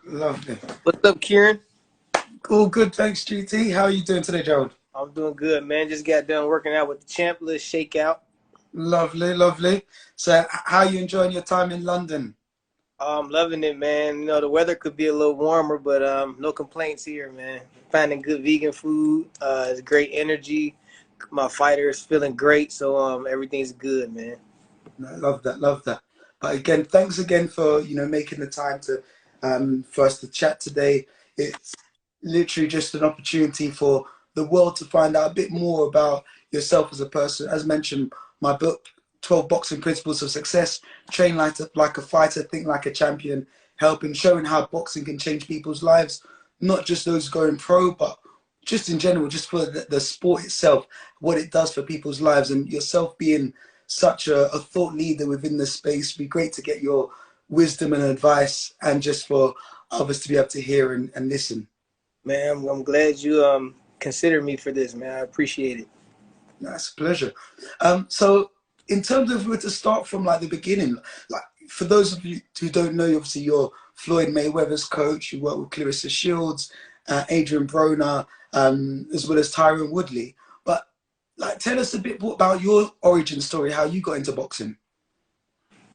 Lovely. What's up, Kieran? All good, thanks, GT. How are you doing today, Gerald? I'm doing good, man. Just got done working out with the champ list shakeout. Lovely, lovely. So, how are you enjoying your time in London? I'm loving it, man. The weather could be a little warmer, but no complaints here, man. Finding good vegan food. It's great energy. My fighter is feeling great, so everything's good, man. No, I love that, love that. But again, thanks again for making the time to for us to chat today. It's literally just an opportunity for the world to find out a bit more about yourself as a person. As mentioned, my book, 12 Boxing Principles of Success, train like a fighter, think like a champion, helping, showing how boxing can change people's lives, not just those going pro, but just in general, just for the sport itself, what it does for people's lives, and yourself being such a thought leader within the space. It'd be great to get your wisdom and advice, and just for others to be able to hear and listen. Man, I'm glad you considered me for this, man. I appreciate it. That's a pleasure. So in terms of, if we were to start from like the beginning, like for those of you who don't know, obviously you're Floyd Mayweather's coach. You work with Claressa Shields, Adrien Broner, as well as Tyron Woodley. But like, tell us a bit about your origin story, how you got into boxing.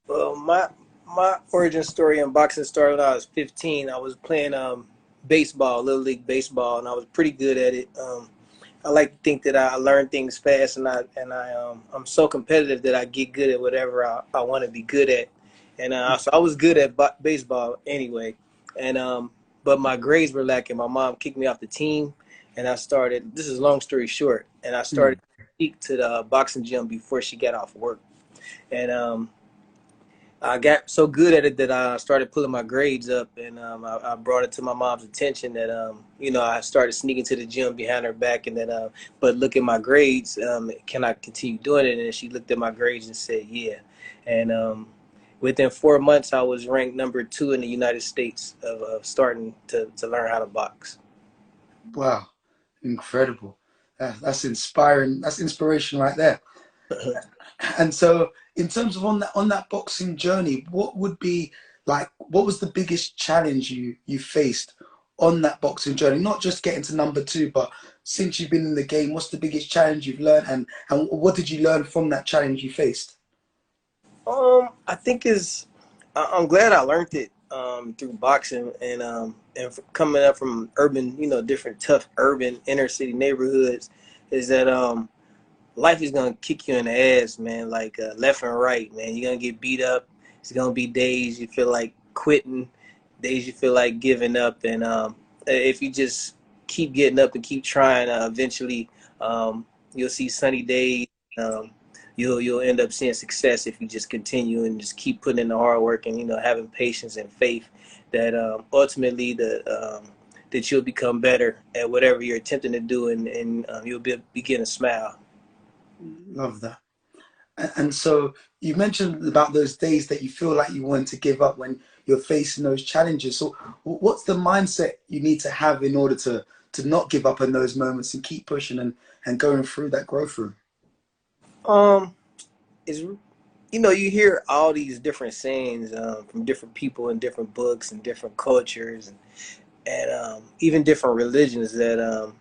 Well, my origin story in boxing started when I was 15. I was playing baseball, little league baseball, and I was pretty good at it. I like to think that I learn things fast, and I'm so competitive that I get good at whatever I want to be good at. And so I was good at baseball anyway. And but my grades were lacking. My mom kicked me off the team, and I started. This is long story short, and I started to speak to the boxing gym before she got off work. And I got so good at it that I started pulling my grades up, and I brought it to my mom's attention that I started sneaking to the gym behind her back, and then but look at my grades, can I continue doing it? And she looked at my grades and said, yeah. And within 4 months, I was ranked #2 in the United States of starting to learn how to box. Wow, incredible. That's inspiring. That's inspiration right there. And so, in terms of on that boxing journey, what would be like? What was the biggest challenge you faced on that boxing journey? Not just getting to #2, but since you've been in the game, what's the biggest challenge you've learned, and what did you learn from that challenge you faced? I think I'm glad I learned it through boxing and coming up from urban, different tough urban inner city neighborhoods, is that life is gonna kick you in the ass, man. Like left and right, man. You're gonna get beat up. It's gonna be days you feel like quitting, days you feel like giving up, and if you just keep getting up and keep trying, eventually you'll see sunny days. Um, you'll end up seeing success if you just continue and just keep putting in the hard work and having patience and faith that ultimately that you'll become better at whatever you're attempting to do, and you'll begin to smile. Love that. And so you mentioned about those days that you feel like you want to give up when you're facing those challenges. So what's the mindset you need to have in order to not give up in those moments and keep pushing and going through that growth room? Um, is you hear all these different sayings from different people in different books and different cultures and even different religions that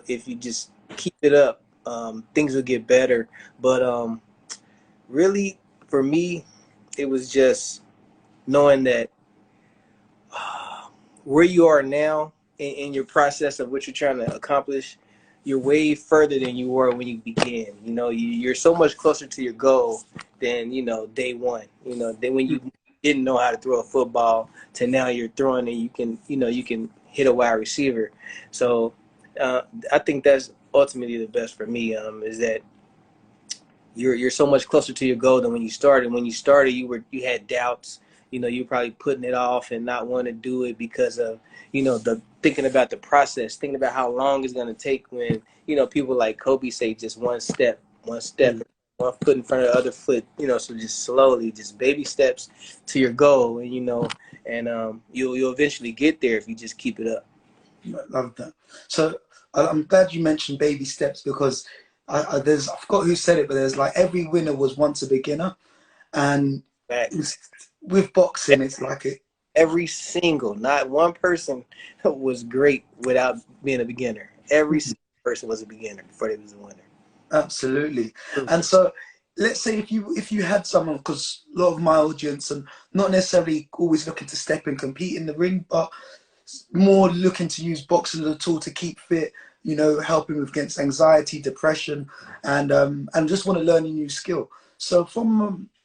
if you just keep it up, things will get better. But really, for me, it was just knowing that where you are now in your process of what you're trying to accomplish, you're way further than you were when you began. You're so much closer to your goal than day one. Than when you didn't know how to throw a football to now you're throwing and you can hit a wide receiver. So I think that's ultimately the best for me. Is that you're so much closer to your goal than when you started. When you started, you had doubts. You were probably putting it off and not wanting to do it because of the thinking about the process, thinking about how long it's going to take. When people like Kobe say just one step, one foot in front of the other foot. So just slowly, just baby steps to your goal, and you'll eventually get there if you just keep it up. Love that. So I'm glad you mentioned baby steps, because I forgot who said it, but there's like every winner was once a beginner, and Facts. with boxing it's like Every single, not one person was great without being a beginner. Every single person was a beginner before they was a winner. Absolutely. Proof And it. so let's say if you had someone, because a lot of my audience and not necessarily always looking to step and compete in the ring, but more looking to use boxing as a tool to keep fit, helping with against anxiety, depression, and just want to learn a new skill. So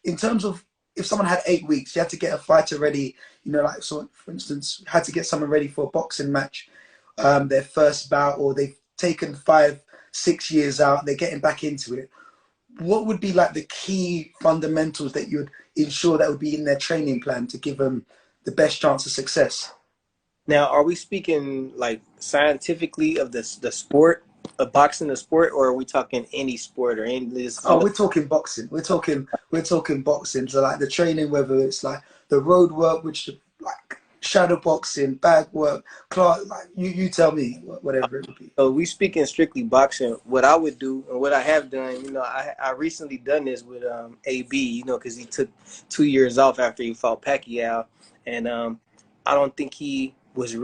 in terms of if someone had 8 weeks, you had to get a fighter ready, like so for instance, had to get someone ready for a boxing match, their first bout, or they've taken 5, 6 years out, they're getting back into it. What would be like the key fundamentals that you'd ensure that would be in their training plan to give them the best chance of success? Now, are we speaking like scientifically of the sport of boxing, the sport, or are we talking any sport or any this? Oh, we're talking boxing. We're talking boxing. So like the training, whether it's like the road work, which like shadow boxing, bag work, class, like you tell me, whatever it would be. So we speaking strictly boxing. What I would do and what I have done, I recently done this with AB, because he took 2 years off after he fought Pacquiao, and I don't think he was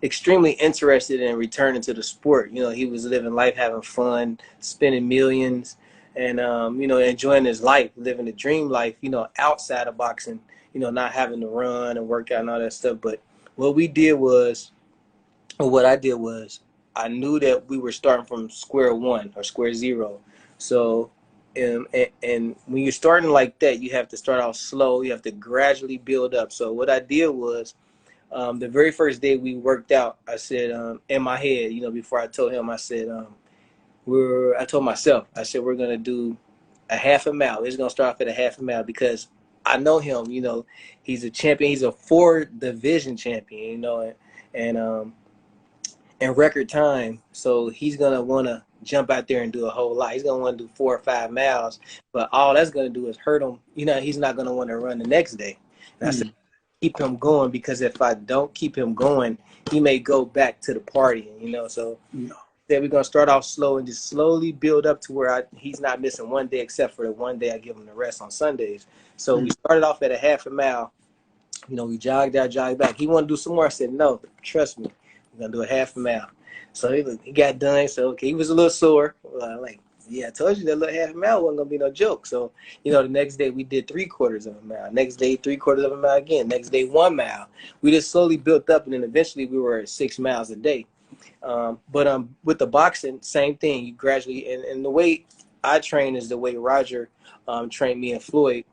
extremely interested in returning to the sport. He was living life, having fun, spending millions, and enjoying his life, living the dream life. Outside of boxing. Not having to run and work out and all that stuff. But what we did was what I did was I knew that we were starting from square one or square zero. So, and when you're starting like that, you have to start off slow. You have to gradually build up. So what I did was the very first day we worked out, I said in my head, before I told him, I said I told myself, I said we're gonna do a half a mile. It's gonna start off at a half a mile because I know him. He's a champion. He's a 4 division champion. And in record time. So he's gonna want to jump out there and do a whole lot. He's gonna want to do 4 or 5 miles, but all that's gonna do is hurt him. He's not gonna want to run the next day. And I said, Mm. keep him going because if I don't keep him going, he may go back to the party. So No. then we're gonna start off slow and just slowly build up to where he's not missing one day except for the one day I give him the rest on Sundays. So we Mm. started off at a half a mile. We jogged out, jogged back. He wanted to do some more. I said, no, trust me. We're going to do a half a mile. So he got done. So, okay, he was a little sore. Yeah, I told you that little half a mile wasn't going to be no joke. So, the next day we did 3/4 of a mile. Next day, 3/4 of a mile again. Next day, 1 mile. We just slowly built up, and then eventually we were at 6 miles a day. But with the boxing, same thing. You gradually, and the way I train is the way Roger trained me and Floyd.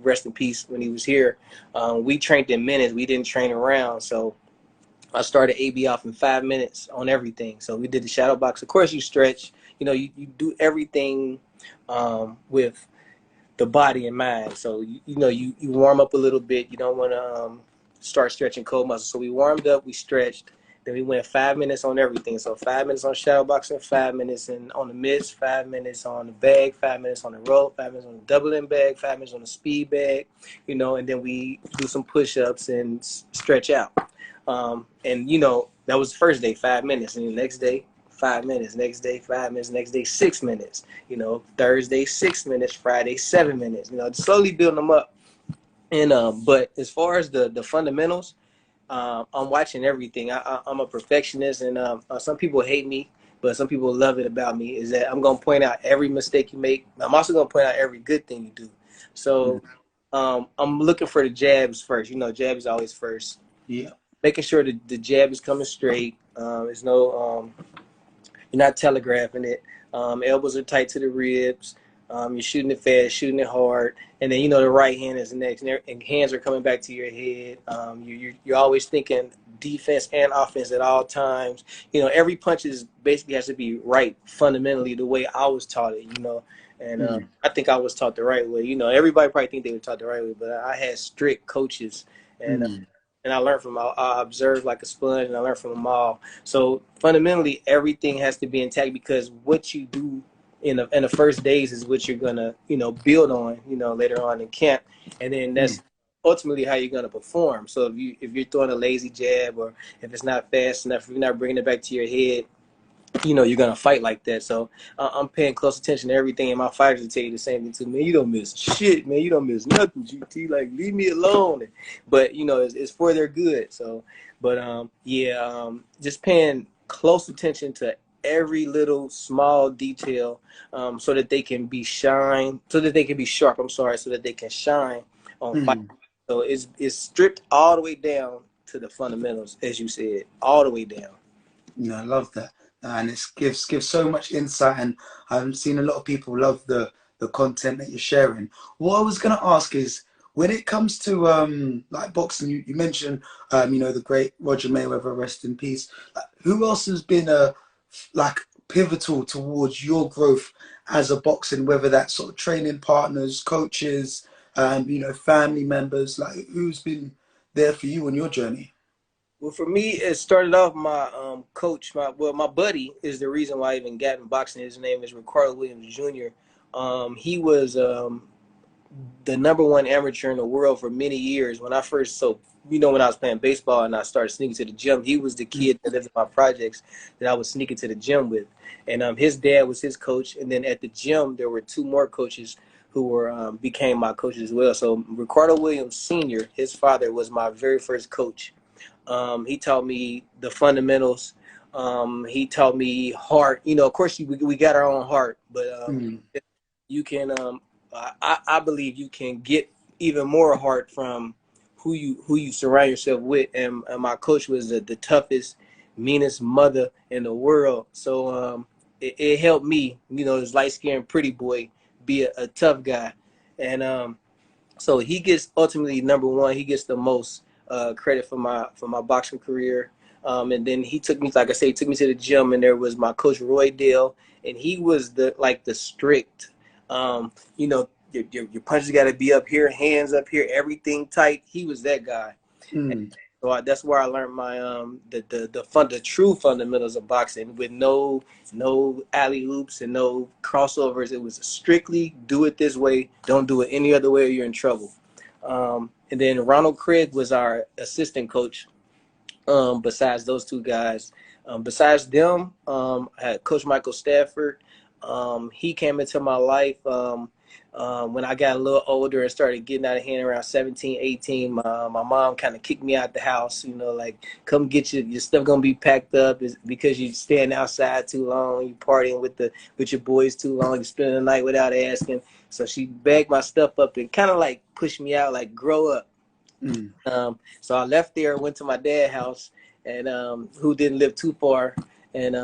Rest in peace when he was here. We trained in minutes. We didn't train around. So I started AB off in 5 minutes on everything. So we did the shadow box. Of course, you stretch. You do everything with the body in mind. So you warm up a little bit. You don't want to start stretching cold muscles. So we warmed up. We stretched. Then we went 5 minutes on everything. So 5 minutes on shadow boxing, 5 minutes on the mitts, 5 minutes on the bag, 5 minutes on the rope, 5 minutes on the doubling bag, 5 minutes on the speed bag, and then we do some push-ups and stretch out. And that was the first day, 5 minutes, and the next day, 5 minutes, next day, 5 minutes, next day, 6 minutes, Thursday, 6 minutes, Friday, 7 minutes, slowly building them up. And but as far as the fundamentals, I'm watching everything. I'm a perfectionist, and some people hate me, but some people love it about me. Is that I'm gonna point out every mistake you make. I'm also gonna point out every good thing you do. So I'm looking for the jabs first. Jab is always first. Yeah. Making sure that the jab is coming straight. There's no you're not telegraphing it. Elbows are tight to the ribs. You're shooting it fast, shooting it hard, and then the right hand is the next, and hands are coming back to your head. You're always thinking defense and offense at all times. Every punch is basically has to be right fundamentally the way I was taught it. And I think I was taught the right way. Everybody probably think they were taught the right way, but I had strict coaches, and I learned from them. I observed like a sponge, and I learned from them all. So fundamentally, everything has to be intact because what you do in the first days is what you're gonna build on later on in camp, and then that's ultimately how you're gonna perform. So if you're throwing a lazy jab, or if it's not fast enough, if you're not bringing it back to your head, you're gonna fight like that. So I'm paying close attention to everything, and my fighters will tell you the same thing too. Man, you don't miss shit, man. You don't miss nothing, GT. Like, leave me alone. But it's for their good. So, but yeah, just paying close attention to every little small detail, so that they can be so that they can be sharp. I'm sorry, so that they can shine on fight. Mm. So it's stripped all the way down to the fundamentals, as you said, all the way down. I love that, and it gives so much insight. And I've seen a lot of people love the content that you're sharing. What I was gonna ask is, when it comes to like boxing, you mentioned the great Roger Mayweather, rest in peace. Who else has been like pivotal towards your growth as a boxing, whether that's sort of training partners, coaches, family members, like who's been there for you on your journey? Well, for me, it started off my coach. My buddy is the reason why I even got in boxing. His name is Ricardo Williams Jr. He was the number one amateur in the world for many years. When I first, when I was playing baseball and I started sneaking to the gym, he was the kid that lived in my projects that I was sneaking to the gym with. And his dad was his coach. And then at the gym, there were two more coaches who were became my coaches as well. So Ricardo Williams Sr., his father, was my very first coach. He taught me the fundamentals. He taught me heart. Of course, we got our own heart, but Mm. you can. I believe you can get even more heart from who you surround yourself with. And my coach was the toughest, meanest mother in the world. So it helped me, this light skinned pretty boy, be a tough guy. And so he gets ultimately number one. He gets the most credit for my boxing career. And then he took me, like I say, he took me to the gym, and there was my coach Roy Dale, and he was the strict, your punches got to be up here, hands up here, everything tight. He was that guy. Mm. So that's where I learned my the true fundamentals of boxing, with no alley oops and no crossovers. It was strictly do it this way, don't do it any other way, or you're in trouble. And then Ronald Craig was our assistant coach. Besides those two guys, besides them, I had Coach Michael Stafford. He came into my life when I got a little older and started getting out of hand around 17, 18. My mom kind of kicked me out the house, like, come get your stuff gonna be packed up, because you stand outside too long, you partying with your boys too long, you spending the night without asking. So she bagged my stuff up and kind of like pushed me out, like, grow up. Mm. So I left there, went to my dad's house, and who didn't live too far. And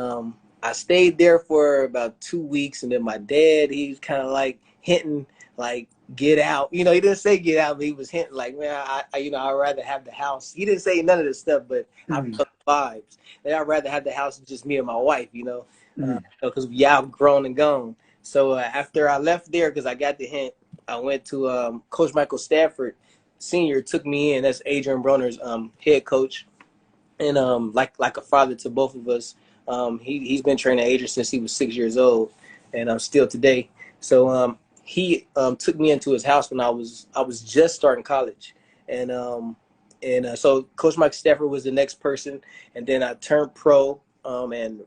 I stayed there for about 2 weeks. And then my dad, he was kind of like hinting, like, get out. He didn't say get out, but he was hinting, like, man, I'd rather have the house. He didn't say none of this stuff, but I Mm. felt the vibes. And I'd rather have the house with just me and my wife, Mm. because we outgrown and gone. So after I left there, because I got the hint, I went to Coach Michael Stafford Senior took me in. That's Adrien Broner's head coach, and like a father to both of us. He's been training Adrien since he was 6 years old, and still today. So he took me into his house when I was just starting college, and so Coach Mike Stafford was the next person, and then I turned pro, and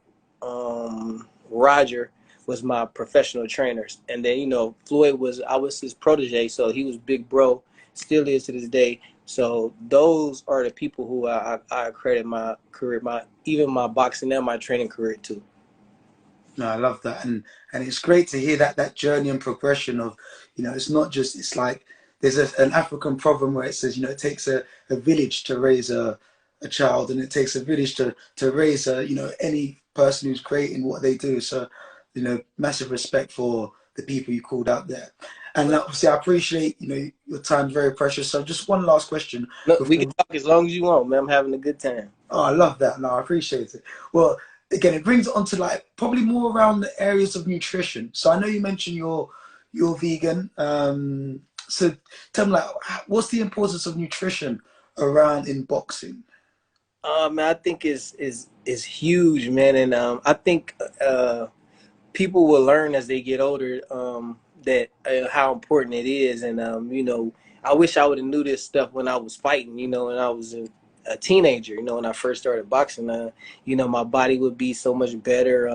Roger was my professional trainer, and then Floyd I was his protege, so he was big bro, still is to this day. So those are the people who I credit my career, even my boxing and my training career to. No, I love that, and it's great to hear that journey and progression of, it's not just, it's like there's an African proverb where it says, it takes a village to raise a child, and it takes a village to raise any person who's great in what they do. So, massive respect for the people you called out there, and obviously I appreciate your time, very precious. So just one last question Look, we can before. talk as long as you want, man. I'm having a good time. Oh, I love that. No, I appreciate it. Well, again, it brings it on to like probably more around the areas of nutrition. So I know you mentioned you're vegan. So tell me, like, what's the importance of nutrition around in boxing? Man, I think is huge, man, and I think people will learn as they get older, that how important it is, and I wish I would have knew this stuff when I was fighting, and a teenager. You know, when I first started boxing, you know, my body would be so much better.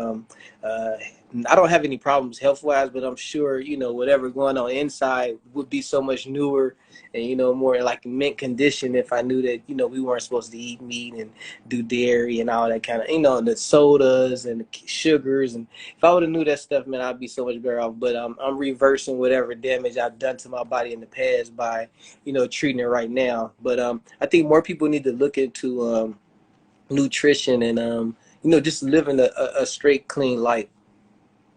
I don't have any problems health wise, but I'm sure, you know, whatever going on inside would be so much newer and, you know, more like mint condition if I knew that, you know, we weren't supposed to eat meat and do dairy and all that kind of, you know, the sodas and the sugars. And if I would have knew that stuff, man, I'd be so much better off. But I'm reversing whatever damage I've done to my body in the past by, you know, treating it right now. But I think more people need to look into nutrition and, you know, just living a straight, clean life.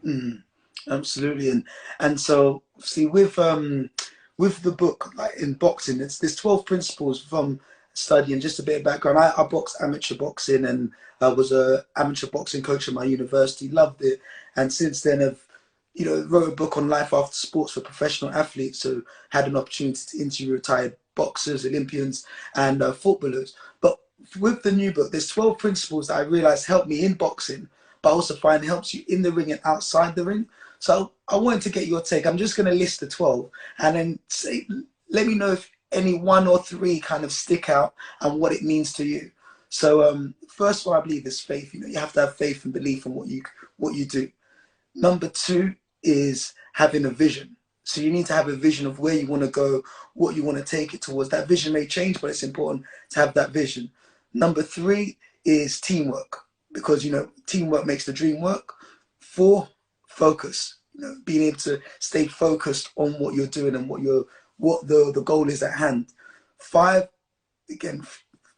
Mm, absolutely, and so see with the book, like in boxing, there's 12 principles from studying. Just a bit of background: I boxed amateur boxing, and I was a amateur boxing coach at my university. Loved it, and since then I've wrote a book on life after sports for professional athletes. So had an opportunity to interview retired boxers, Olympians, and footballers. But with the new book, there's 12 principles that I realized helped me in boxing, but I also find helps you in the ring and outside the ring. So I wanted to get your take. I'm just going to list the 12 and then let me know if any one or three kind of stick out and what it means to you. So first one I believe is faith. You have to have faith and belief in what you do. Number two is having a vision. So you need to have a vision of where you want to go, what you want to take it towards. That vision may change, but it's important to have that vision. Number three is teamwork, because teamwork makes the dream work. Four, focus. Being able to stay focused on what you're doing and what the goal is at hand. Five, again,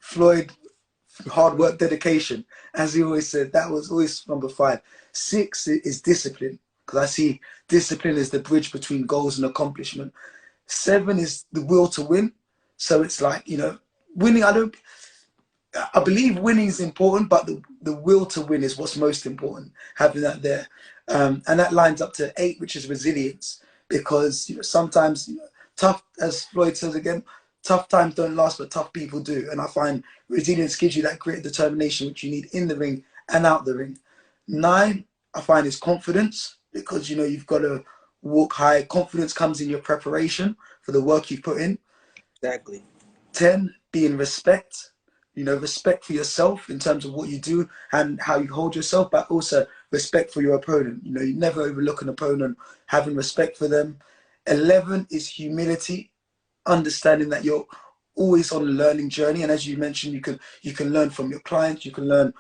Floyd, hard work, dedication. As he always said, that was always number five. Six is discipline, because I see discipline is the bridge between goals and accomplishment. Seven is the will to win. So it's like, winning, I believe winning is important, but the will to win is what's most important, having that there. And that lines up to eight, which is resilience, because sometimes tough, as Floyd says again, tough times don't last, but tough people do. And I find resilience gives you that great determination which you need in the ring and out the ring. Nine, I find, is confidence, because you've got to walk high. Confidence comes in your preparation for the work you put in. Exactly. 10, being respect. Respect for yourself in terms of what you do and how you hold yourself, but also respect for your opponent. You never overlook an opponent, having respect for them. 11 is humility, understanding that you're always on a learning journey. And as you mentioned, you can learn from your clients, you can learn,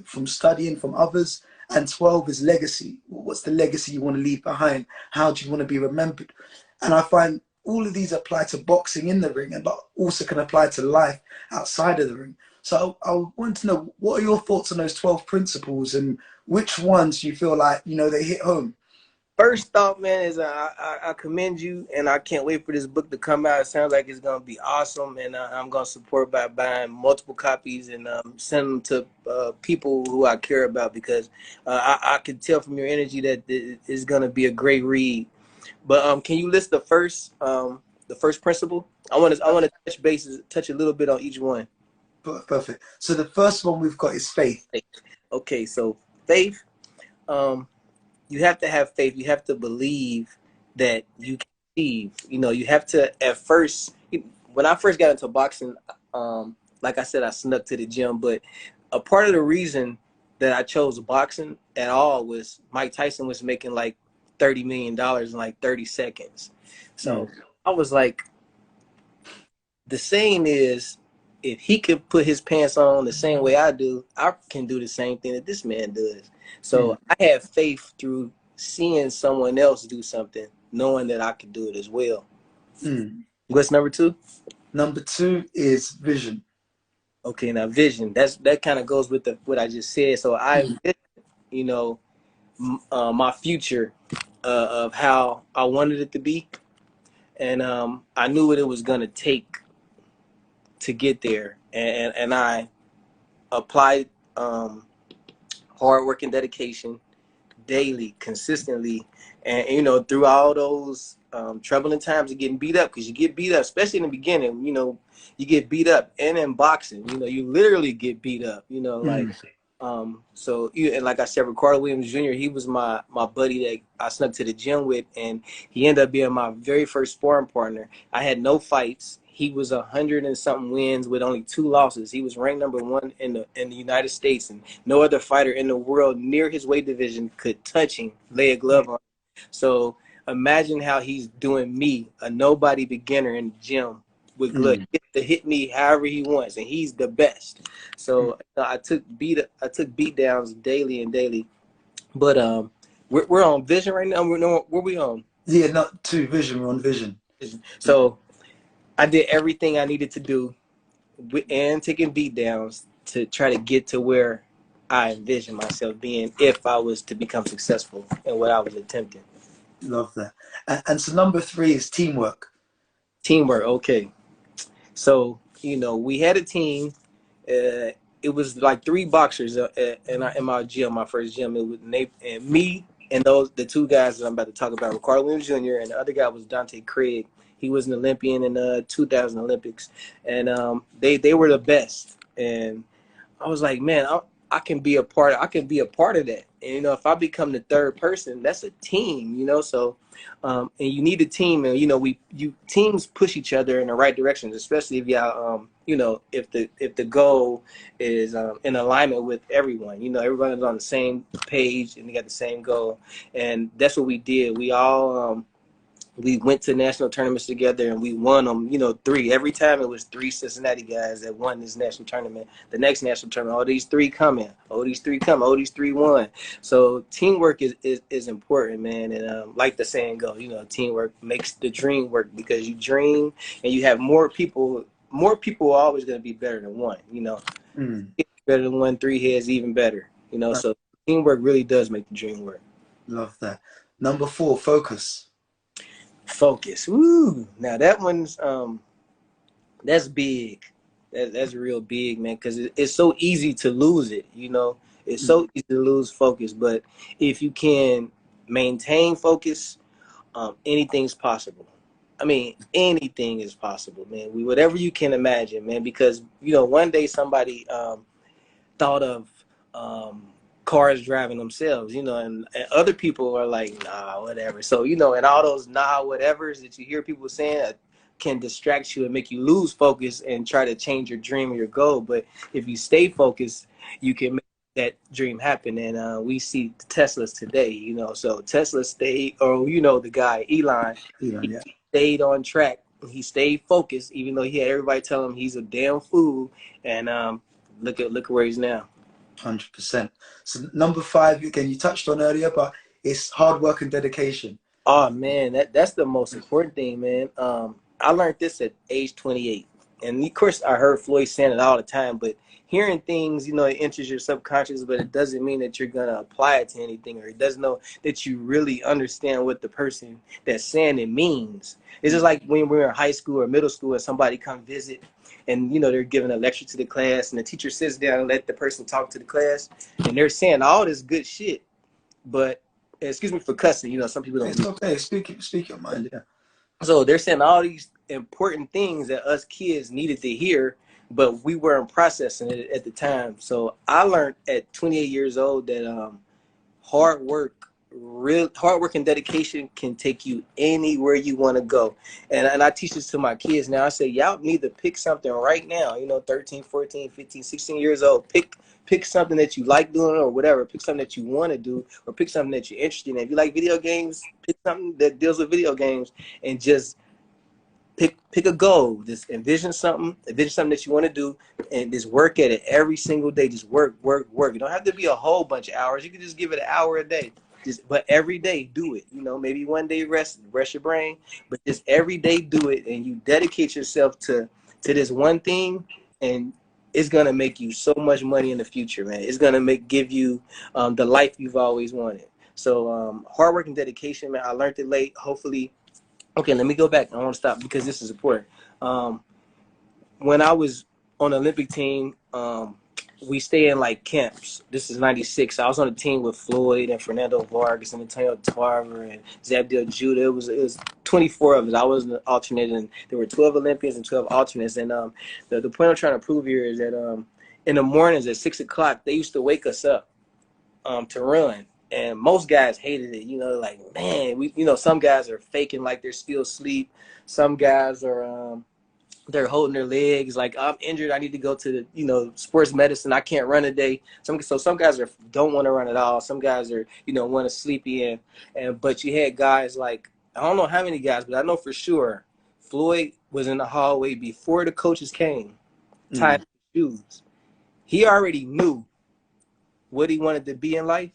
from studying from others. And 12 is legacy. What's the legacy you want to leave behind? How do you want to be remembered? And I find all of these apply to boxing in the ring, but also can apply to life outside of the ring. So I want to know, what are your thoughts on those 12 principles, and which ones you feel like, they hit home? First thought, man, is I commend you, and I can't wait for this book to come out. It sounds like it's going to be awesome, and I'm going to support by buying multiple copies and send them to people who I care about, because I can tell from your energy that it's going to be a great read. But can you list the first principle? I want to touch a little bit on each one. Perfect. So the first one we've got is faith. Okay, so faith. You have to have faith. You have to believe that you can achieve. You have to, at first, when I first got into boxing, like I said, I snuck to the gym, but a part of the reason that I chose boxing at all was Mike Tyson was making like $30 million in like 30 seconds. So I was like, the saying is, if he could put his pants on the same way I do, I can do the same thing that this man does. So I have faith through seeing someone else do something, knowing that I can do it as well. What's number two? Number two is vision. Okay, now vision. That kind of goes with what I just said. So I, my future of how I wanted it to be, and I knew what it was gonna take to get there, and I applied hard work and dedication daily, consistently, and through all those troubling times of getting beat up, because you get beat up, especially in the beginning. You get beat up, and in boxing, you literally get beat up. So and like I said, Ricardo Williams Jr., he was my buddy that I snuck to the gym with, and he ended up being my very first sparring partner. I had no fights. he was 100 and something wins with only 2 losses. He was ranked #1 in the United States, and no other fighter in the world near his weight division could touch him, lay a glove on him. So imagine how he's doing me, a nobody beginner in the gym, with gloves to hit me however he wants, and he's the best. So I took beat downs daily and daily. But we're on Vision right now. Where we on? Yeah, not two Vision. We're on Vision. So I did everything I needed to do, and taking beat downs to try to get to where I envisioned myself being if I was to become successful in what I was attempting. Love that. And so number 3 is teamwork. Teamwork, okay. So, we had a team. It was like 3 boxers in my gym, my first gym. It was Nate and me and the 2 guys that I'm about to talk about, Gerald Tucker, and the other guy was Dante Craig. He was an Olympian in the 2000 Olympics, and they were the best. And I was like, man, I can be a part. I can be a part of that. And if I become the third person, that's a team. So, and you need a team. And teams push each other in the right directions, especially if y'all, if the goal is in alignment with everyone. Everyone is on the same page and they got the same goal. And that's what we did. We all we went to national tournaments together and we won them, 3. Every time it was 3 Cincinnati guys that won this national tournament. The next national tournament, all these 3 coming. Oh, these 3 coming. Oh, these 3 won. So teamwork is important, man. And like the saying goes, teamwork makes the dream work, because you dream and you have more people. More people are always going to be better than one, Better than 1, 3 heads, even better, So teamwork really does make the dream work. Love that. Number 4, focus. Focus. Woo. Now that one's that's big. That's real big, man, because it's so easy to lose it. It's so easy to lose focus. But if you can maintain focus, anything's possible. I mean, anything is possible, man. Whatever you can imagine, man. Because one day somebody thought of cars driving themselves, and other people are like, nah, whatever. So, and all those nah, whatevers that you hear people saying can distract you and make you lose focus and try to change your dream or your goal. But if you stay focused, you can make that dream happen. And we see Teslas today, so Tesla stayed, or, the guy, Elon, Yeah. he stayed on track. He stayed focused, even though he had everybody tell him he's a damn fool. And look at where he's now. 100%. So number 5, again, you touched on earlier, but it's hard work and dedication. Oh man, that's the most important thing, man. I learned this at age 28, and of course I heard Floyd saying it all the time. But hearing things, it enters your subconscious, but it doesn't mean that you're gonna apply it to anything, or it doesn't know that you really understand what the person that's saying it means. It's just like when we're in high school or middle school and somebody come visit, and they're giving a lecture to the class, and the teacher sits down and let the person talk to the class, and they're saying all this good shit, but excuse me for cussing, some people don't. It's okay. Speak your mind. Yeah. So they're saying all these important things that us kids needed to hear, but we weren't processing it at the time. So I learned at 28 years old that hard work and dedication can take you anywhere you want to go. And I teach this to my kids now. I say, y'all need to pick something right now, 13, 14, 15, 16 years old. Pick something that you like doing or whatever. Pick something that you want to do, or pick something that you're interested in. If you like video games, pick something that deals with video games, and just pick a goal. Just envision something that you want to do, and just work at it every single day. Just work. You don't have to be a whole bunch of hours. You can just give it an hour a day. But every day do it. Maybe one day rest your brain, but just every day do it, and you dedicate yourself to this one thing, and it's gonna make you so much money in the future, man. It's gonna give you the life you've always wanted. So hard work and dedication, man. I learned it late. Hopefully, okay. Let me go back. I want to stop because this is important. When I was on the Olympic team, we stay in like camps. This is '96. I was on a team with Floyd and Fernando Vargas and Antonio Tarver and Zabdil Judah. It was 24 of us. I was an alternate, and there were 12 Olympians and 12 alternates. And the point I'm trying to prove here is that in the mornings at 6 o'clock, they used to wake us up to run. And most guys hated it. Like, man, some guys are faking like they're still asleep. Some guys are they're holding their legs. Like, I'm injured, I need to go to the, sports medicine. I can't run today. Some guys don't want to run at all. Some guys are, want to sleep in. But you had guys like, I don't know how many guys, but I know for sure Floyd was in the hallway before the coaches came, tied Mm. his shoes. He already knew what he wanted to be in life,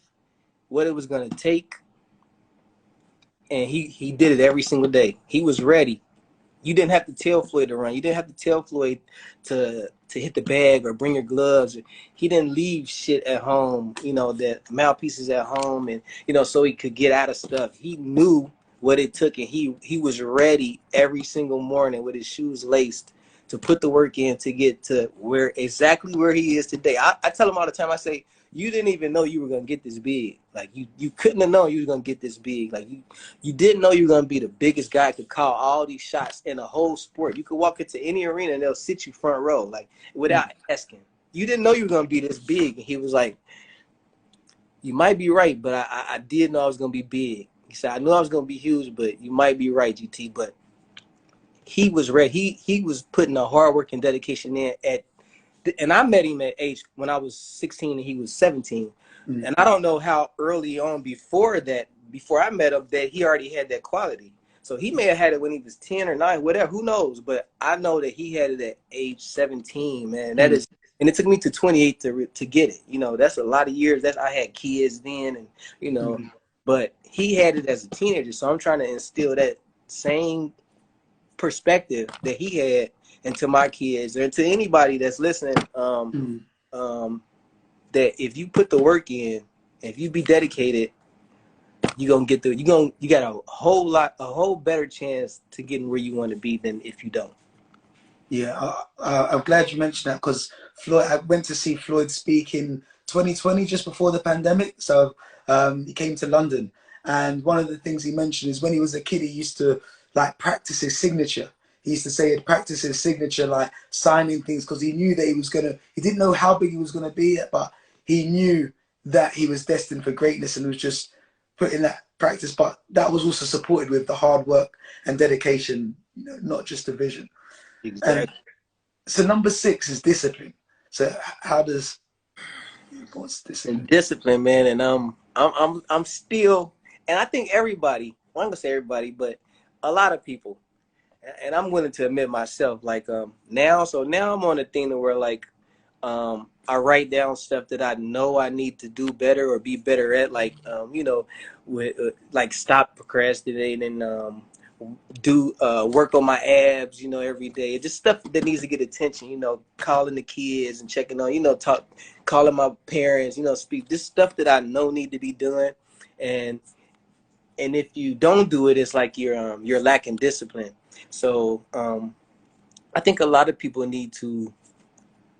what it was going to take, and he did it every single day. He was ready. You didn't have to tell Floyd to run. You didn't have to tell Floyd to hit the bag or bring your gloves. He didn't leave shit at home, that mouthpieces at home, and so he could get out of stuff. He knew what it took, and he was ready every single morning with his shoes laced to put the work in to get to exactly where he is today. I tell him all the time, I say, you didn't even know you were gonna get this big. Like, you couldn't have known you were gonna get this big. Like, you didn't know you were gonna be the biggest guy that could call all these shots in a whole sport. You could walk into any arena and they'll sit you front row, like, without asking. You didn't know you were gonna be this big. And he was like, you might be right, but I did know I was gonna be big. He said, I knew I was gonna be huge, but you might be right, GT. But he was ready. He was putting the hard work and dedication in and I met him at age when I was 16 and he was 17. Mm. And I don't know how early on before I met him, that he already had that quality. So he may have had it when he was 10 or 9, whatever, who knows? But I know that he had it at age 17, man. That is, and it took me to 28 to get it. That's a lot of years. I had kids then, and but he had it as a teenager. So I'm trying to instill that same perspective that he had into my kids or to anybody that's listening. That if you put the work in, if you be dedicated, you gonna get you got a whole better chance to getting where you want to be than if you don't. Yeah, I'm glad you mentioned that because I went to see Floyd speak in 2020, just before the pandemic. So he came to London, and one of the things he mentioned is when he was a kid, he used to like practice his signature. He used to say he'd practice his signature, like signing things, because he knew that he didn't know how big he was gonna be, but he knew that he was destined for greatness and was just putting that practice. But that was also supported with the hard work and dedication, not just the vision. And Exactly. so number 6 is discipline. So what's And discipline? discipline, man. And I'm still, and I think everybody, well, I'm gonna say everybody, but a lot of people, and I'm willing to admit myself, like now I'm on a thing to where like I write down stuff that I know I need to do better or be better at, like with like stop procrastinating, do work on my abs, every day. Just stuff that needs to get attention, calling the kids and checking on, calling my parents, speak. This stuff that I know need to be done, and if you don't do it, it's like you're lacking discipline. So I think a lot of people need to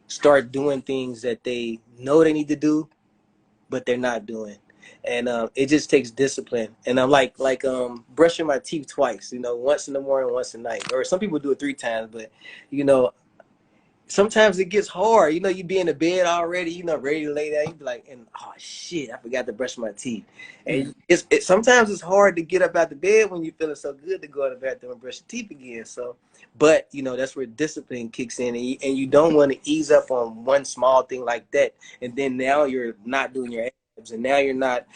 start doing things that they know they need to do, but they're not doing. And it just takes discipline. And I'm like brushing my teeth twice, once in the morning, once at night. Or some people do it 3 times, but sometimes it gets hard. You be in the bed already, ready to lay down. You be like, and oh shit, I forgot to brush my teeth. And sometimes it's hard to get up out the bed when you're feeling so good to go to the bathroom and brush your teeth again. So, but that's where discipline kicks in, and you don't want to ease up on one small thing like that, and then now you're not doing your abs, and now you're not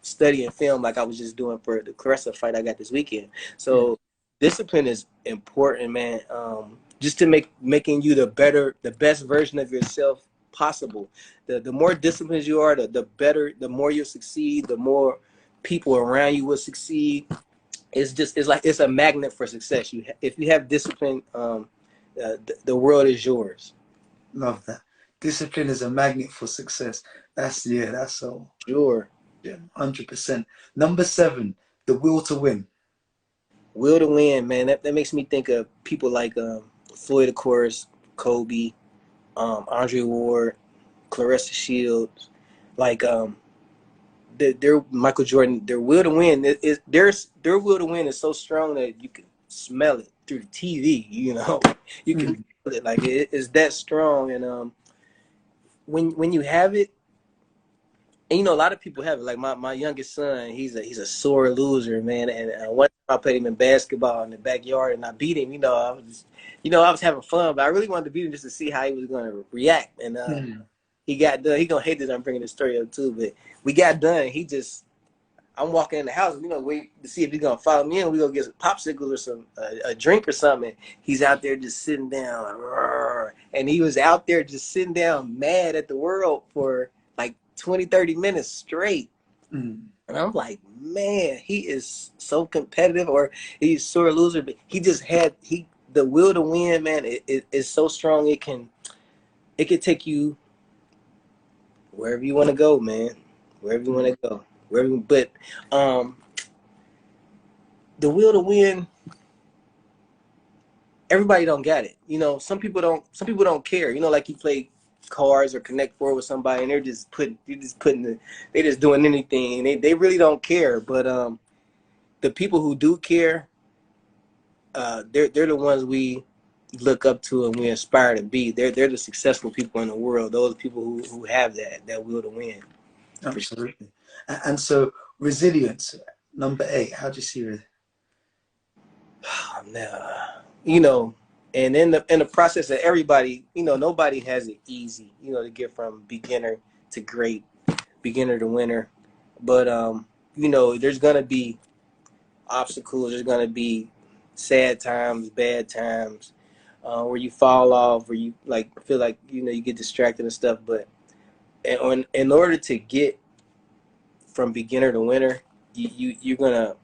studying film like I was just doing for the Claressa fight I got this weekend. So discipline is important, man. Just to making you the best version of yourself possible. The more disciplined you are, the better, the more you'll succeed, the more people around you will succeed. It's a magnet for success. If you have discipline, the world is yours. Love that. Discipline is a magnet for success. That's so. Sure. Yeah, 100%. Number 7, the will to win. Will to win, man. That makes me think of people like Floyd, of course, Kobe, Andre Ward, Claressa Shields, like their Michael Jordan. Their will to win their will to win is so strong that you can smell it through the TV. You can feel it, like it is that strong. And when you have it, And you know, a lot of people have it. Like my youngest son, he's a sore loser, man. And one time I played him in basketball in the backyard, and I beat him. I was having fun, but I really wanted to beat him just to see how he was going to react. And he got done. He gonna hate that I'm bringing this story up too, but we got done. I'm walking in the house, wait to see if he's gonna follow me in. We gonna get some popsicles or some a drink or something. He's out there just sitting down, and he was out there just sitting down, mad at the world for like 20, 30 minutes straight. And I'm like, man, he is so competitive, or he's sore loser, but he just had the will to win, man. It is so strong. It can take you wherever you want to go, man. Wherever you want to go. But the will to win, everybody don't get it. Some people don't care. Like you play cards or Connect Four with somebody, and they're just doing anything. They really don't care. But the people who do care, they're the ones we look up to and we aspire to be. They're the successful people in the world. Those people who have that will to win. Absolutely. And so resilience, number 8. How do you see it? And in the process of everybody, nobody has it easy, to get from beginner to great, beginner to winner. But there's gonna be obstacles. There's gonna be sad times, bad times, where you fall off, where you feel like you get distracted and stuff. But in order to get from beginner to winner, you're gonna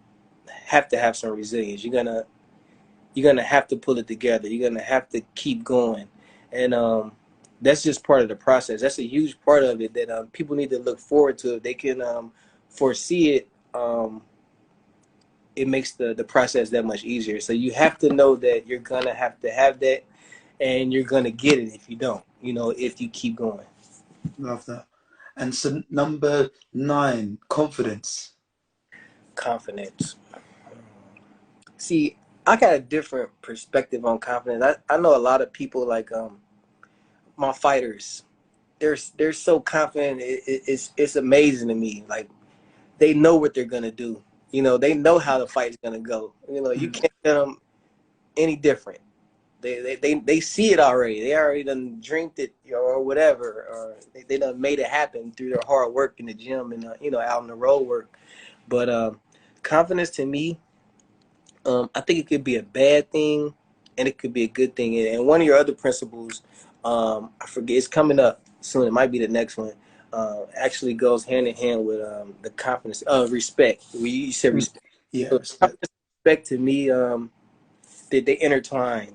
have to have some resilience. You're gonna have to pull it together. You're gonna have to keep going, and that's just part of the process. That's a huge part of it that people need to look forward to. If they can foresee it, it makes the process that much easier. So you have to know that you're gonna have to have that, and you're gonna get it if you don't. If you keep going. Love that. And so number 9, confidence. Confidence. See, I got a different perspective on confidence. I know a lot of people like my fighters. They're so confident. It's amazing to me. Like they know what they're gonna do. They know how the fight's gonna go. You can't tell them any different. They see it already. They already done dreamed it, or whatever, or they done made it happen through their hard work in the gym and out on the road work. But confidence to me, I think it could be a bad thing and it could be a good thing. And one of your other principles, I forget, it's coming up soon. It might be the next one. Actually goes hand in hand with the confidence, respect. You said respect. Yeah, So respect. respect to me, they intertwine.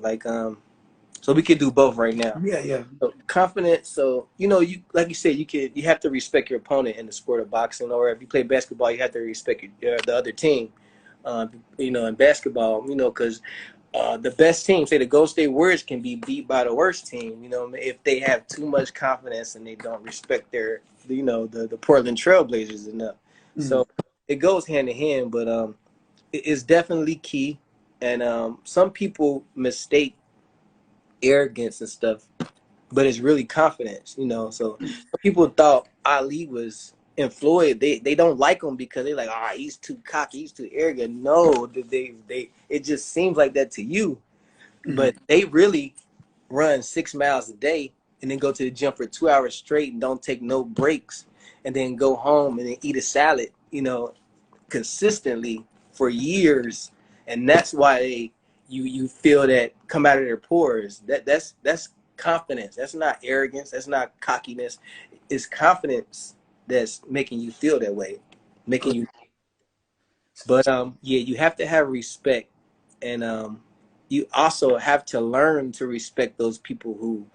So we could do both right now. Yeah. So confidence. So you like you said, you have to respect your opponent in the sport of boxing, or if you play basketball, you have to respect the other team. In basketball, because the best team, say the Golden State Warriors, can be beat by the worst team. If they have too much confidence and they don't respect their, the Portland Trailblazers enough. So it goes hand in hand, but it's definitely key. And some people mistake arrogance and stuff, but it's really confidence. So people thought Ali was. And Floyd, they don't like him because they're like, he's too cocky, he's too arrogant. No, it just seems like that to you, but they really run 6 miles a day and then go to the gym for 2 hours straight and don't take no breaks, and then go home and then eat a salad, consistently for years, and that's why you feel that come out of their pores. That's confidence. That's not arrogance. That's not cockiness. It's confidence that's making you feel that way, making you. But you have to have respect, and you also have to learn to respect those people who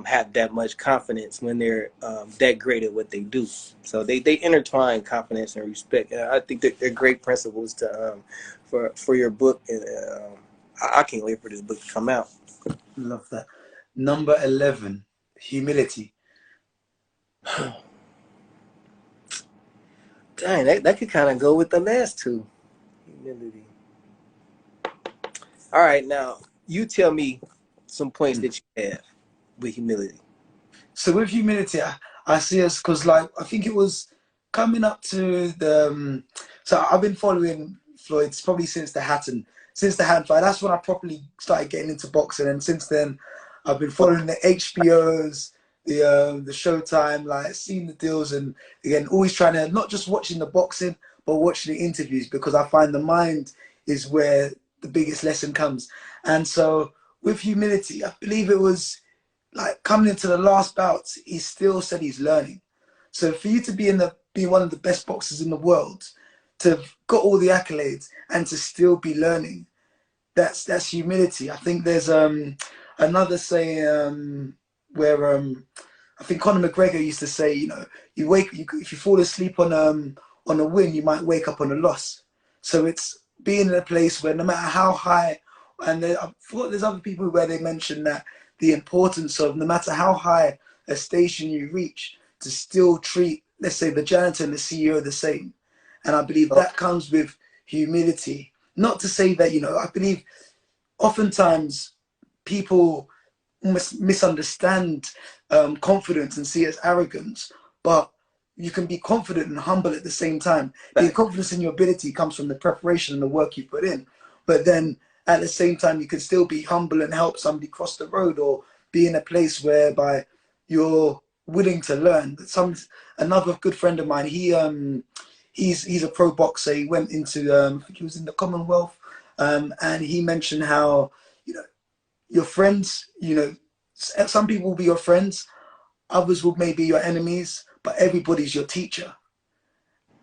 have that much confidence when they're that great at what they do. So they intertwine confidence and respect. And I think that they're great principles to for your book, and I can't wait for this book to come out. Love that. Number 11, humility. Dang, that could kind of go with the last two. Humility. All right, now you tell me some points that you have with humility. So with humility, I see us because I think it was coming up to the so I've been following Floyd's probably since the Hatton fight. That's when I properly started getting into boxing, and since then I've been following the HBOs, the Showtime, like seeing the deals, and again always trying to not just watching the boxing but watching the interviews, because I find the mind is where the biggest lesson comes. And so with humility, I believe it was like coming into the last bouts, he still said he's learning. So for you to be one of the best boxers in the world, to have got all the accolades and to still be learning, that's humility. I think there's another saying where I think Conor McGregor used to say, if you fall asleep on a win, you might wake up on a loss. So it's being in a place where no matter how high, and I thought there's other people where they mention that the importance of no matter how high a station you reach, to still treat, let's say, the janitor and the CEO the same. And I believe that comes with humility. Not to say that, I believe oftentimes people misunderstand confidence and see it as arrogance, but you can be confident and humble at the same time. The confidence in your ability comes from the preparation and the work you put in, but then at the same time you can still be humble and help somebody cross the road, or be in a place whereby you're willing to learn. Another good friend of mine, he's a pro boxer. He went into I think he was in the Commonwealth, and he mentioned how your friends, some people will be your friends, others will maybe your enemies, but everybody's your teacher.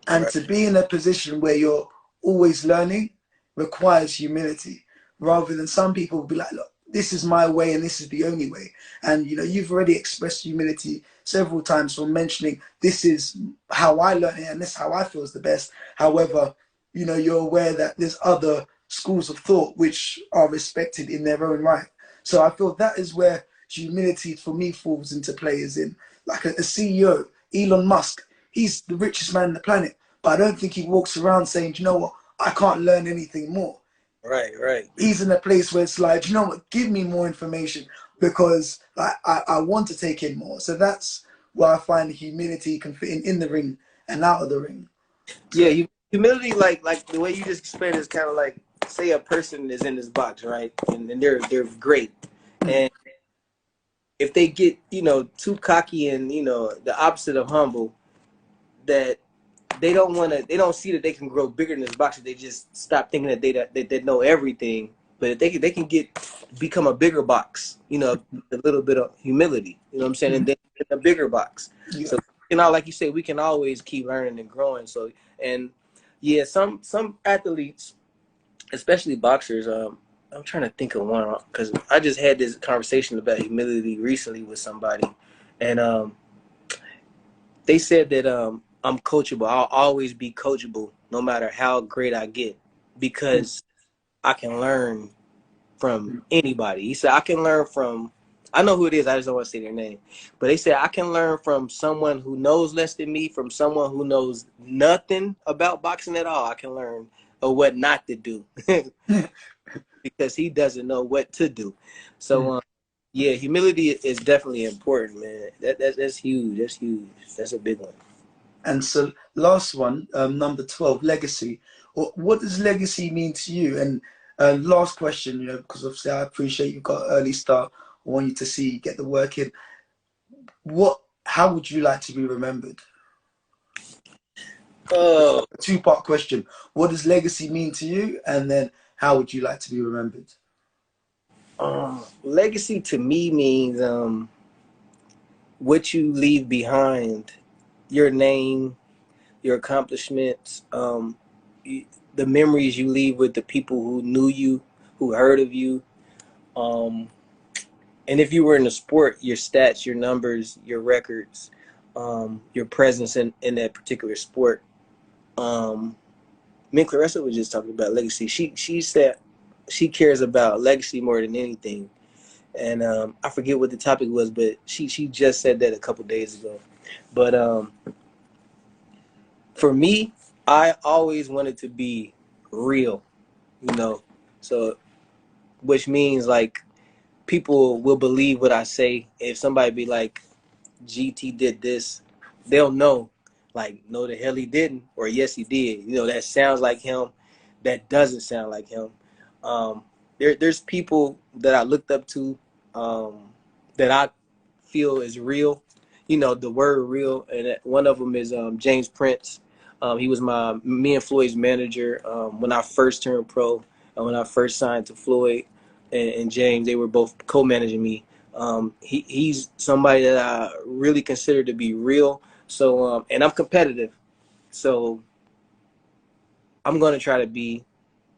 And to be in a position where you're always learning requires humility, rather than some people will be like, look, this is my way and this is the only way. And you've already expressed humility several times from mentioning, this is how I learn it and this is how I feel is the best. However, you're aware that there's other schools of thought which are respected in their own right. So I feel that is where humility for me falls into play, is in like a CEO, Elon Musk. He's the richest man on the planet, but I don't think he walks around saying, you know what, I can't learn anything more. Right. He's in a place where it's like, you know what, give me more information, because I want to take in more. So that's where I find humility can fit in the ring and out of the ring. So, Yeah, humility, like the way you just explained, is kind of like, say a person is in this box, right, and they're great, and if they get too cocky and the opposite of humble, that they don't see that they can grow bigger in this box. If they just stop thinking that they know everything. But if they can become a bigger box, a little bit of humility, you know what I'm saying, and then a bigger box. Yeah. So like you say, we can always keep learning and growing. So, and yeah, some athletes, especially boxers, I'm trying to think of one, because I just had this conversation about humility recently with somebody, and they said that I'm coachable. I'll always be coachable, no matter how great I get, because I can learn from anybody. He said I can learn from, I know who it is, I just don't want to say their name, but they said I can learn from someone who knows less than me, from someone who knows nothing about boxing at all. I can learn what not to do because he doesn't know what to do. So yeah, humility is definitely important, man. That's huge. That's huge. That's a big one. And so last one, number 12, legacy. What does legacy mean to you? And last question, because obviously I appreciate you've got an early start. I want you to see, get the work in. How would you like to be remembered? A two-part question. What does legacy mean to you? And then how would you like to be remembered? Legacy to me means what you leave behind, your name, your accomplishments, the memories you leave with the people who knew you, who heard of you. And if you were in the sport, your stats, your numbers, your records, your presence in that particular sport. Me and Claressa was just talking about legacy. She said she cares about legacy more than anything. And I forget what the topic was, but she just said that a couple days ago. But for me, I always wanted to be real, so which means like people will believe what I say. If somebody be like, GT did this, they'll know like, no, the hell he didn't, or yes, he did. You know, that sounds like him, that doesn't sound like him. There's people that I looked up to, that I feel is real. You know, the word real, and one of them is James Prince. He was me and Floyd's manager when I first turned pro, when I first signed to Floyd and James. They were both co-managing me. He's somebody that I really consider to be real. So, and I'm competitive. So I'm going to try to be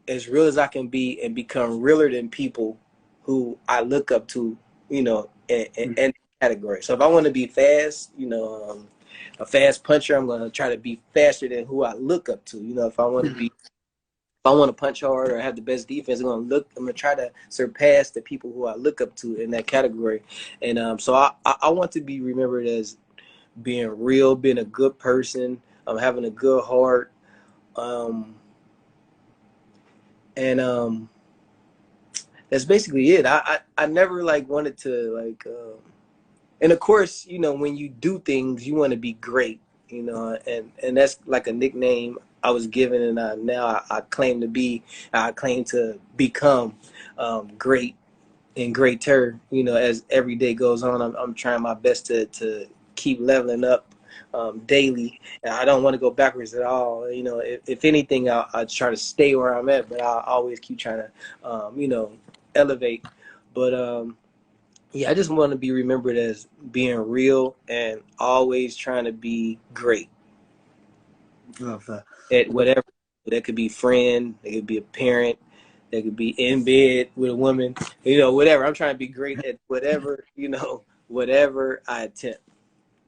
as real as I can be and become realer than people who I look up to, you know, and category. So if I want to be fast, you know, a fast puncher, I'm going to try to be faster than who I look up to. You know, if I want to be, if I want to punch hard or have the best defense, I'm going to try to surpass the people who I look up to in that category. And so I want to be remembered as being real, being a good person, having a good heart, and that's basically it. I never like wanted to like, and of course, you know, when you do things, you want to be great, you know, and that's like a nickname I was given, and now I claim to be, I claim to become great and greater. You know, as every day goes on, I'm trying my best to keep leveling up daily, and I don't want to go backwards at all. You know, if anything, I try to stay where I'm at, but I always keep trying to, you know, elevate. But yeah, I just want to be remembered as being real and always trying to be great Love that. at whatever. That could be friend, that could be a parent, that could be in bed with a woman, you know, whatever. I'm trying to be great at whatever, you know, whatever I attempt.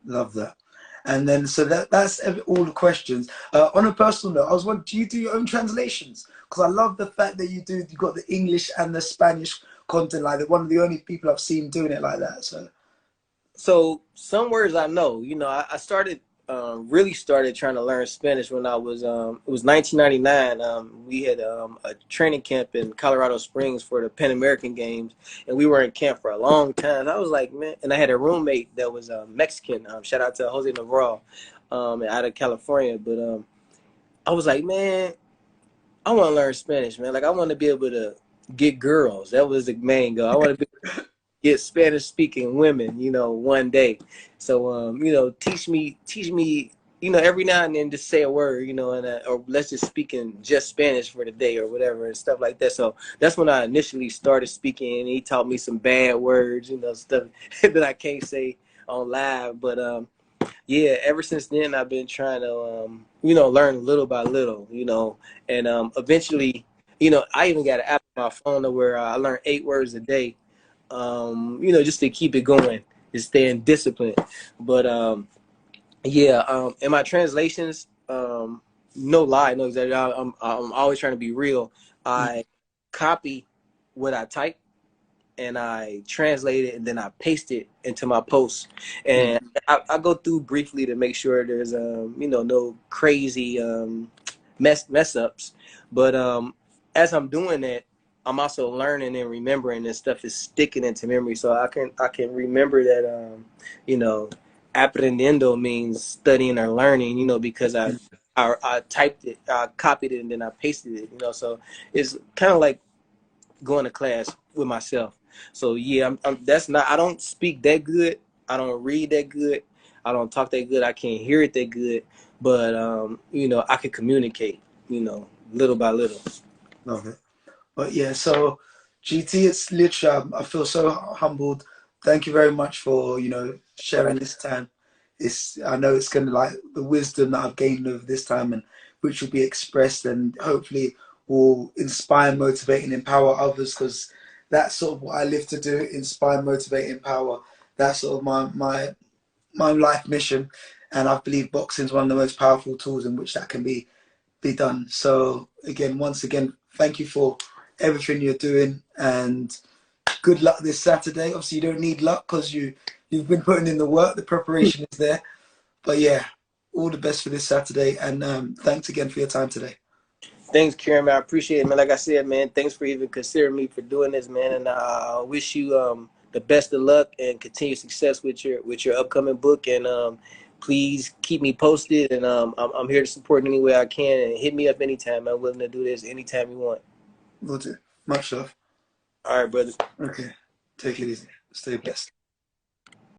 Love that. And then, so that's all the questions. On a personal note, I was wondering, do you do your own translations? Because I love the fact that you got the English and the Spanish content like that. One of the only people I've seen doing it like that. So some words I know. You know, I started really started trying to learn Spanish when I was it was 1999. We had a training camp in Colorado Springs for the Pan American Games, and we were in camp for a long time. I was like, man, and I had a roommate that was Mexican. Shout out to Jose Navarro, out of California. But I was like, man, I want to learn Spanish, man. Like, I want to be able to get girls. That was the main goal. I want to be get Spanish speaking women, you know, one day. So, you know, teach me, you know, every now and then just say a word, you know, and or let's just speak in just Spanish for the day or whatever and stuff like that. So that's when I initially started speaking, and he taught me some bad words, you know, stuff that I can't say on live. But yeah, ever since then I've been trying to, you know, learn little by little, you know, and eventually, you know, I even got an app on my phone to where I learn 8 words a day, you know, just to keep it going, just staying disciplined. But yeah, in my translations, no lie, no exactly. I'm always trying to be real. I copy what I type and I translate it and then I paste it into my posts. And I go through briefly to make sure there's you know, no crazy mess ups. But as I'm doing that, I'm also learning and remembering, and stuff is sticking into memory. So I can remember that you know, aprendiendo means studying or learning, you know, because I typed it, I copied it, and then I pasted it, you know. So it's kind of like going to class with myself. So yeah, that's not. I don't speak that good. I don't read that good. I don't talk that good. I can't hear it that good. But you know, I can communicate. You know, little by little. Love it. But yeah, so GT, it's literally, I feel so humbled. Thank you very much for, you know, sharing this time. I know it's going to, like, the wisdom that I've gained over this time, and which will be expressed and hopefully will inspire, motivate, and empower others, because that's sort of what I live to do: inspire, motivate, empower. That's sort of my life mission. And I believe boxing is one of the most powerful tools in which that can be done. So again, once again, thank you for everything you're doing, and good luck this Saturday. Obviously, you don't need luck because you've been putting in the work. The preparation is there. But yeah, all the best for this Saturday, and thanks again for your time today. Thanks, Kieran, man. I appreciate it, man. Like I said, man, thanks for even considering me for doing this, man. And I wish you the best of luck and continued success with your upcoming book. And please keep me posted, and I'm here to support in any way I can. And hit me up anytime. I'm willing to do this anytime you want. Will do. Much love. All right, brother. Okay. Take it easy. Stay blessed.